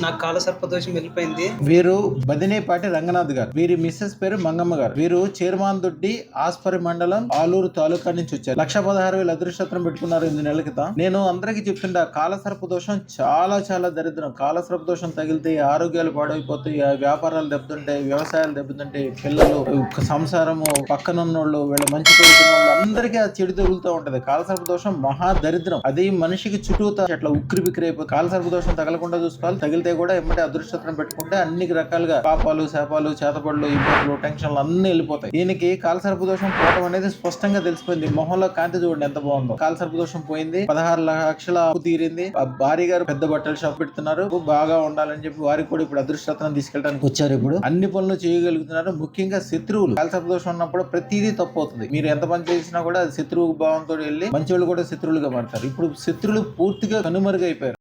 నాకు కాల సర్పదోషం వెళ్ళిపోయింది. వీరు బదినేపాటి రంగనాథ్ గారు, వీరి మిస్సెస్ పేరు మంగమ్మ గారు. వీరు చీరమాన్ దొడ్డి ఆస్పరి మండలం ఆలూరు తాలూకా నుంచి వచ్చారు. 1,16,000 అదృష్టం పెట్టుకున్నారు 8 నెలల క్రితం. నేను అందరికీ చెప్తుంటా, కాల సర్పదోషం చాలా చాలా దరిద్రం. కాల సర్పదోషం తగిలితే ఆరోగ్యాలు పాడైపోతాయి, వ్యాపారాలు దెబ్బతింటాయి, వ్యవసాయాలు దెబ్బతింటాయి, పిల్లలు, సంసారము, పక్కనున్నోళ్ళు, వీళ్ళ మంచి కోరుకున్న వాళ్ళు అందరికీ ఆ చెడు తగులుతూ ఉంటది. కాల సర్పదోషం మహా దరిద్రం. అది మనిషికి చుట్టూతా అట్లా ఉక్కిరి బిక్కిరి అయిపోతుంది. కాల సర్పదోషం తగలకుండా చూసుకోవాలి. తగిలితే కూడా ఎమ్మటే అదృష్టం పెట్టుకుంటే అన్ని రకాలుగా పాపాలు, శాపాలు, చేతపడులు, ఇబ్బందులు, టెన్షన్లు అన్ని వెళ్ళిపోతాయి. దీనికి కాల సర్పదోషం పోవడం అనేది స్పష్టంగా తెలిసిపోయింది. మొహంలో కాంతి చూడండి ఎంత బాగుందో. కాల సర్పదోషం పోయింది. 16 లక్షల అప్పు తీరింది. భార్య గారు పెద్ద బట్టల షాప్ పెడుతున్నారు. బాగా ఉండాలని చెప్పి వారికి కూడా ఇప్పుడు అదృష్టం తీసుకెళ్ళడానికి వచ్చారు. ఇప్పుడు అన్ని పనులు చేయగలుగుతున్నారు. ముఖ్యంగా శత్రువులు, కాల సర్పదోషం ఉన్నప్పుడు ప్రతిదీ తప్పు అవుతుంది. మీరు ఎంత పని చేసినా కూడా శత్రువు భావంతో వెళ్ళి మంచి వాళ్ళు కూడా శత్రువులుగా మారుతారు. ఇప్పుడు శత్రువులు పూర్తిగా కనుమరుగైపోయారు.